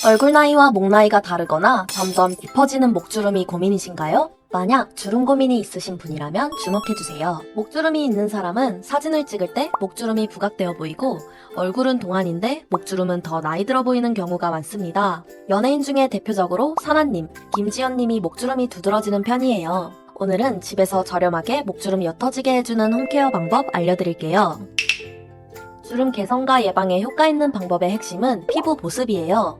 얼굴 나이와 목 나이가 다르거나 점점 깊어지는 목주름이 고민이신가요? 만약 주름 고민이 있으신 분이라면 주목해주세요. 목주름이 있는 사람은 사진을 찍을 때 목주름이 부각되어 보이고 얼굴은 동안인데 목주름은 더 나이 들어 보이는 경우가 많습니다. 연예인 중에 대표적으로 사나님, 김지연님이 목주름이 두드러지는 편이에요. 오늘은 집에서 저렴하게 목주름 옅어지게 해주는 홈케어 방법 알려드릴게요. 주름 개선과 예방에 효과 있는 방법의 핵심은 피부 보습이에요.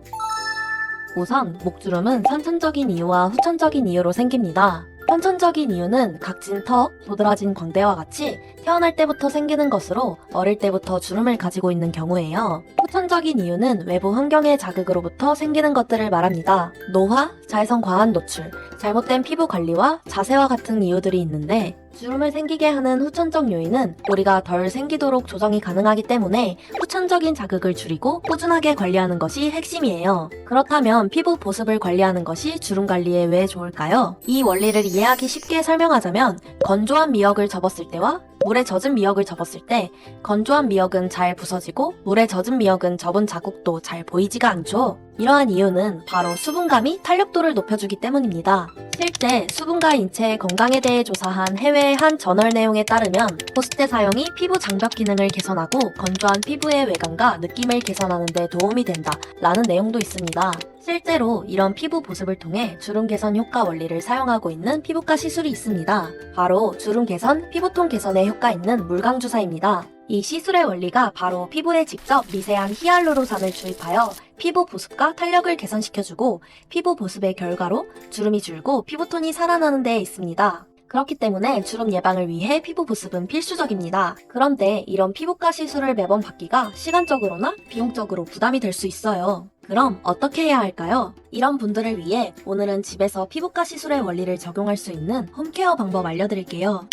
우선 목주름은 선천적인 이유와 후천적인 이유로 생깁니다. 선천적인 이유는 각진 턱, 도드라진 광대와 같이 태어날 때부터 생기는 것으로 어릴 때부터 주름을 가지고 있는 경우예요. 후천적인 이유는 외부 환경의 자극으로부터 생기는 것들을 말합니다. 노화, 자외선 과한 노출, 잘못된 피부 관리와 자세와 같은 이유들이 있는데 주름을 생기게 하는 후천적 요인은 우리가 덜 생기도록 조정이 가능하기 때문에 후천적인 자극을 줄이고 꾸준하게 관리하는 것이 핵심이에요. 그렇다면 피부 보습을 관리하는 것이 주름 관리에 왜 좋을까요? 이 원리를 이해하기 쉽게 설명하자면 건조한 미역을 접었을 때와 물에 젖은 미역을 접었을 때 건조한 미역은 잘 부서지고 물에 젖은 미역은 접은 자국도 잘 보이지가 않죠. 이러한 이유는 바로 수분감이 탄력도를 높여주기 때문입니다. 실제 수분과 인체의 건강에 대해 조사한 해외의 한 저널 내용에 따르면 포스테 사용이 피부 장벽 기능을 개선하고 건조한 피부의 외관과 느낌을 개선하는 데 도움이 된다 라는 내용도 있습니다. 실제로 이런 피부 보습을 통해 주름 개선 효과 원리를 사용하고 있는 피부과 시술이 있습니다. 바로 주름 개선, 피부톤 개선에 효과 있는 물광 주사입니다. 이 시술의 원리가 바로 피부에 직접 미세한 히알루론산을 주입하여 피부 보습과 탄력을 개선시켜주고 피부 보습의 결과로 주름이 줄고 피부톤이 살아나는 데 있습니다. 그렇기 때문에 주름 예방을 위해 피부 보습은 필수적입니다. 그런데 이런 피부과 시술을 매번 받기가 시간적으로나 비용적으로 부담이 될 수 있어요. 그럼 어떻게 해야 할까요? 이런 분들을 위해 오늘은 집에서 피부과 시술의 원리를 적용할 수 있는 홈케어 방법 알려드릴게요.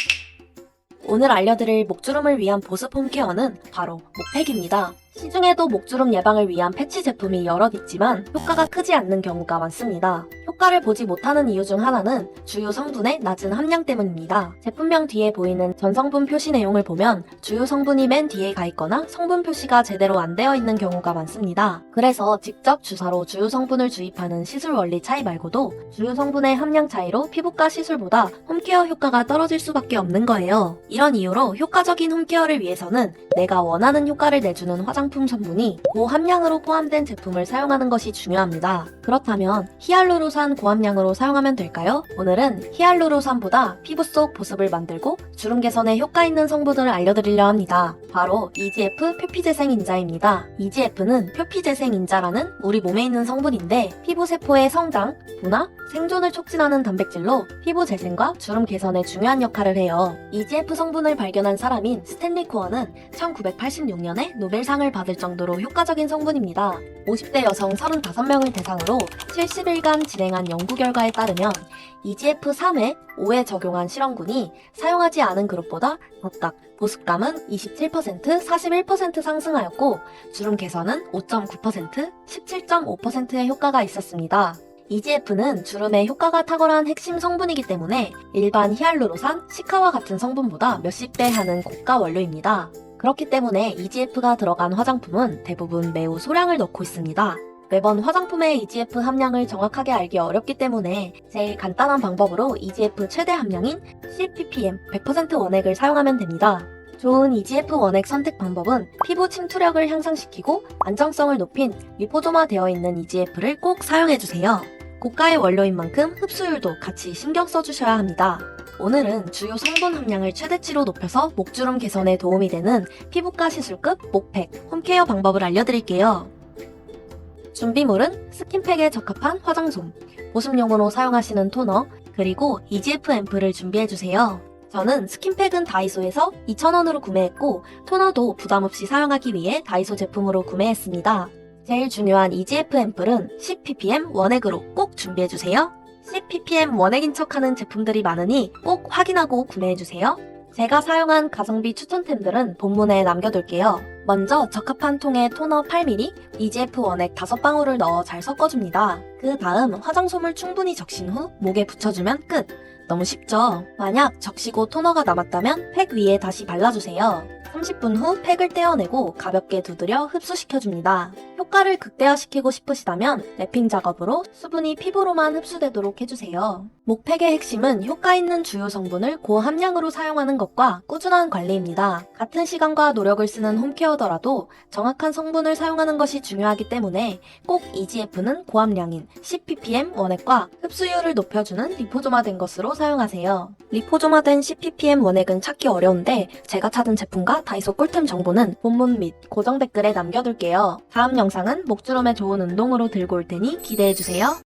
오늘 알려드릴 목주름을 위한 보습 홈케어는 바로 목팩입니다. 시중에도 목주름 예방을 위한 패치 제품이 여럿 있지만 효과가 크지 않는 경우가 많습니다. 효과를 보지 못하는 이유 중 하나는 주요 성분의 낮은 함량 때문입니다. 제품명 뒤에 보이는 전성분 표시 내용을 보면 주요 성분이 맨 뒤에 가 있거나 성분 표시가 제대로 안 되어 있는 경우가 많습니다. 그래서 직접 주사로 주요 성분을 주입하는 시술 원리 차이 말고도 주요 성분의 함량 차이로 피부과 시술보다 홈케어 효과가 떨어질 수밖에 없는 거예요. 이런 이유로 효과적인 홈케어를 위해서는 내가 원하는 효과를 내주는 화장품 성분이 고함량으로 포함된 제품을 사용하는 것이 중요합니다. 그렇다면 히알루론산 고함량으로 사용하면 될까요? 오늘은 히알루론산보다 피부 속 보습을 만들고 주름 개선에 효과 있는 성분을 알려드리려 합니다. 바로 EGF 표피재생인자입니다. EGF는 표피재생인자라는 우리 몸에 있는 성분인데 피부 세포의 성장, 분화, 생존을 촉진하는 단백질로 피부 재생과 주름 개선에 중요한 역할을 해요. EGF 성분을 발견한 사람인 스탠리 코어는 1986년에 노벨상을 받을 정도로 효과적인 성분입니다. 50대 여성 35명을 대상으로 70일간 진행한 연구 결과에 따르면 EGF3회, 5회 적용한 실험군이 사용하지 않은 그룹보다 각각 보습감은 27%, 41% 상승하였고 주름 개선은 5.9%, 17.5%의 효과가 있었습니다. EGF는 주름에 효과가 탁월한 핵심 성분이기 때문에 일반 히알루론산, 시카와 같은 성분보다 몇십 배 하는 고가 원료입니다. 그렇기 때문에 EGF가 들어간 화장품은 대부분 매우 소량을 넣고 있습니다. 매번 화장품의 EGF 함량을 정확하게 알기 어렵기 때문에 제일 간단한 방법으로 EGF 최대 함량인 10ppm 100% 원액을 사용하면 됩니다. 좋은 EGF 원액 선택 방법은 피부 침투력을 향상시키고 안정성을 높인 리포소마되어 있는 EGF를 꼭 사용해주세요. 고가의 원료인 만큼 흡수율도 같이 신경 써주셔야 합니다. 오늘은 주요 성분 함량을 최대치로 높여서 목주름 개선에 도움이 되는 피부과 시술급 목팩 홈케어 방법을 알려드릴게요. 준비물은 스킨팩에 적합한 화장솜, 보습용으로 사용하시는 토너, 그리고 EGF 앰플을 준비해주세요. 저는 스킨팩은 다이소에서 2,000원으로 구매했고 토너도 부담없이 사용하기 위해 다이소 제품으로 구매했습니다. 제일 중요한 EGF 앰플은 10ppm 원액으로 꼭 준비해주세요. 10ppm 원액인 척하는 제품들이 많으니 꼭 확인하고 구매해주세요. 제가 사용한 가성비 추천템들은 본문에 남겨둘게요. 먼저 적합한 통에 토너 8ml, EGF 원액 5방울을 넣어 잘 섞어줍니다. 그 다음 화장솜을 충분히 적신 후 목에 붙여주면 끝! 너무 쉽죠? 만약 적시고 토너가 남았다면 팩 위에 다시 발라주세요. 30분 후 팩을 떼어내고 가볍게 두드려 흡수시켜줍니다. 효과를 극대화시키고 싶으시다면 랩핑 작업으로 수분이 피부로만 흡수되도록 해주세요. 목팩의 핵심은 효과 있는 주요 성분을 고함량으로 사용하는 것과 꾸준한 관리입니다. 같은 시간과 노력을 쓰는 홈케어더라도 정확한 성분을 사용하는 것이 중요하기 때문에 꼭 EGF는 고함량인 10ppm 원액과 흡수율을 높여주는 리포조마된 것으로 사용하세요. 리포조마된 10ppm 원액은 찾기 어려운데 제가 찾은 제품과 다이소 꿀템 정보는 본문 및 고정 댓글에 남겨둘게요. 다음 영상은 목주름에 좋은 운동으로 들고 올 테니 기대해주세요.